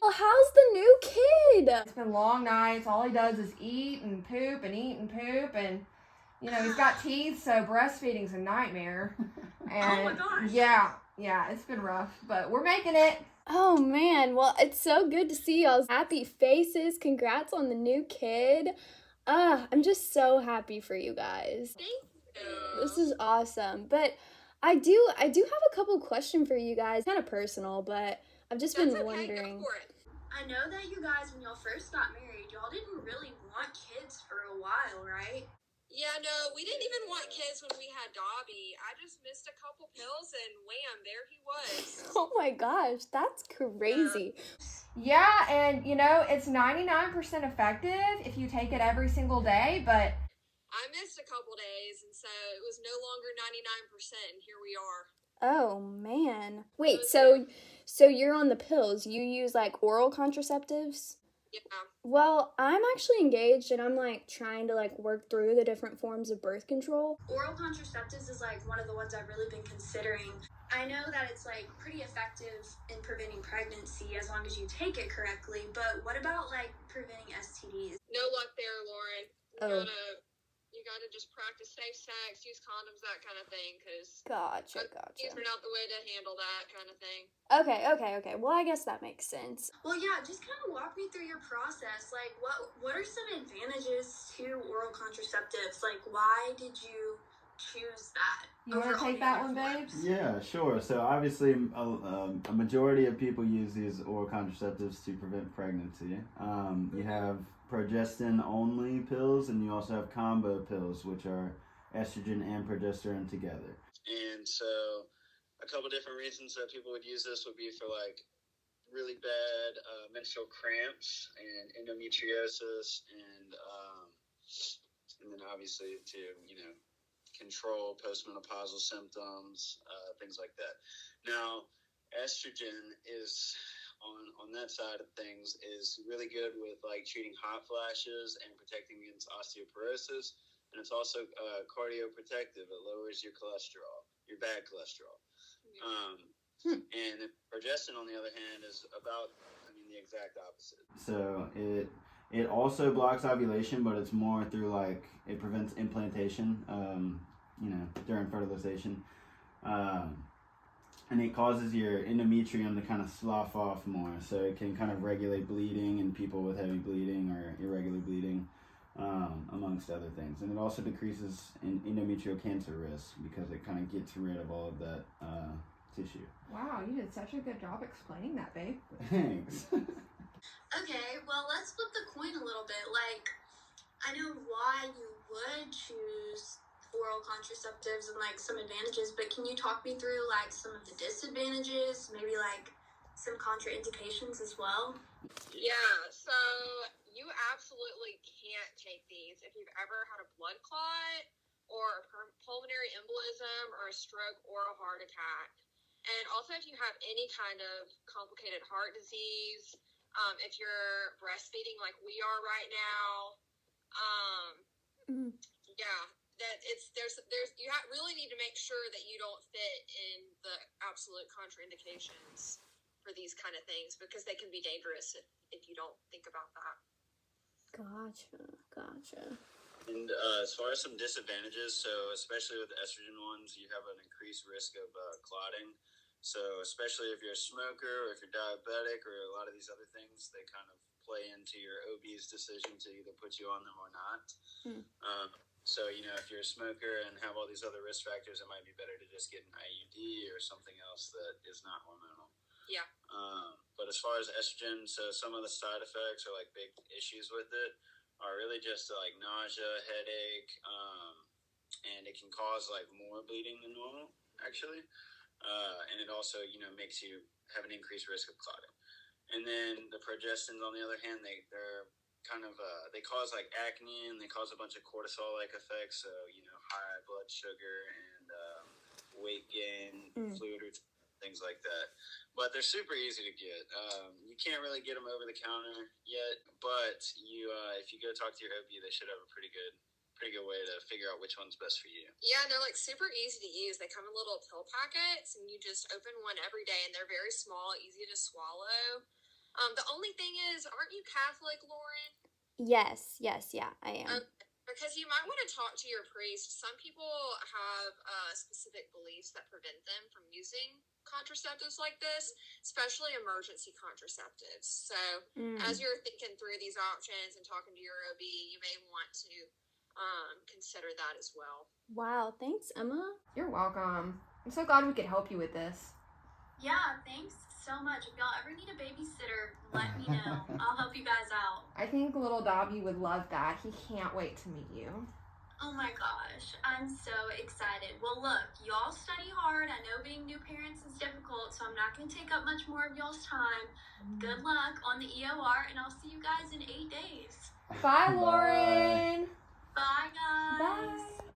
Well, how's the new kid? It's been long nights. All he does is eat and poop and eat and poop, and he's got teeth, so breastfeeding's a nightmare. And oh my gosh. Yeah, it's been rough, but we're making it. Oh man, well, it's so good to see y'all's happy faces. Congrats on the new kid. I'm just so happy for you guys. Thank you. This is awesome. But I do have a couple questions for you guys. Kind of personal, but I've just been wondering. Go for it. I know that you guys, when y'all first got married, y'all didn't really want kids for a while, right? Yeah, no, we didn't even want kids when we had Dobby. I just missed a couple pills and wham, there he was. Oh my gosh, that's crazy. Yeah, and it's 99% effective if you take it every single day, but I missed a couple days, and so it was no longer 99%, and here we are. Oh man. Wait, so you're on the pills. You use like oral contraceptives? Yeah. Well, I'm actually engaged and I'm like trying to like work through the different forms of birth control. Oral contraceptives is like one of the ones I've really been considering. I know that it's like pretty effective in preventing pregnancy as long as you take it correctly, but what about like preventing STDs? No luck there, Lauren. You gotta just practice safe sex, use condoms, that kind of thing, because Gotcha. these are not the way to handle that kind of thing. Okay. Well, I guess that makes sense. Well, yeah, just kind of walk me through your process. Like, what are some advantages to oral contraceptives? Like, why did you choose that? You want to take that one, babes? Yeah, sure. So obviously, a majority of people use these oral contraceptives to prevent pregnancy. You have progestin-only pills, and you also have combo pills, which are estrogen and progesterone together. And so, a couple different reasons that people would use this would be for like really bad menstrual cramps and endometriosis, and then obviously to control postmenopausal symptoms, things like that. Now, estrogen is on that side of things is really good with like treating hot flashes and protecting against osteoporosis, and it's also cardioprotective. It lowers your cholesterol, your bad cholesterol. And progestin, on the other hand, is about the exact opposite. So it also blocks ovulation, but it's more through like it prevents implantation, during fertilization. And it causes your endometrium to kind of slough off more, so it can kind of regulate bleeding in people with heavy bleeding or irregular bleeding, amongst other things. And it also decreases endometrial cancer risk because it kind of gets rid of all of that tissue. Wow, you did such a good job explaining that, babe. Thanks. Okay, well, let's flip the coin a little bit. Like, I know why you would choose oral contraceptives and like some advantages, but can you talk me through like some of the disadvantages, maybe like some contraindications as well? Yeah, so you absolutely can't take these if you've ever had a blood clot or a pulmonary embolism or a stroke or a heart attack. And also if you have any kind of complicated heart disease, if you're breastfeeding like we are right now, that you really need to make sure that you don't fit in the absolute contraindications for these kind of things, because they can be dangerous if you don't think about that. Gotcha. And as far as some disadvantages, so especially with the estrogen ones, you have an increased risk of clotting. So especially if you're a smoker or if you're diabetic or a lot of these other things, they kind of play into your OB's decision to either put you on them or not. So, if you're a smoker and have all these other risk factors, it might be better to just get an IUD or something else that is not hormonal. Yeah. But as far as estrogen, so some of the side effects or like big issues with it are really just like nausea, headache, and it can cause like more bleeding than normal, actually. And it also, makes you have an increased risk of clotting. And then the progestins, on the other hand, they're kind of they cause like acne, and they cause a bunch of cortisol-like effects. So high blood sugar and weight gain, fluid, things like that. But they're super easy to get. You can't really get them over the counter yet, but if you go talk to your OB, they should have a pretty good way to figure out which one's best for you. Yeah, they're like super easy to use. They come in little pill packets, and you just open one every day, and they're very small, easy to swallow. The only thing is, aren't you Catholic, Lauren? Yes, yeah, I am. Because you might want to talk to your priest. Some people have specific beliefs that prevent them from using contraceptives like this, especially emergency contraceptives. So as you're thinking through these options and talking to your OB, you may want to consider that as well. Wow, thanks, Emma. You're welcome. I'm so glad we could help you with this. Yeah, thanks so much. If y'all ever need a babysitter, let me know. I'll help you guys out. I think little Dobby would love that. He can't wait to meet you. Oh my gosh, I'm so excited. Well, look, y'all study hard. I know being new parents is difficult, so I'm not going to take up much more of y'all's time. Good luck on the EOR, and I'll see you guys in 8 days. Bye, Lauren.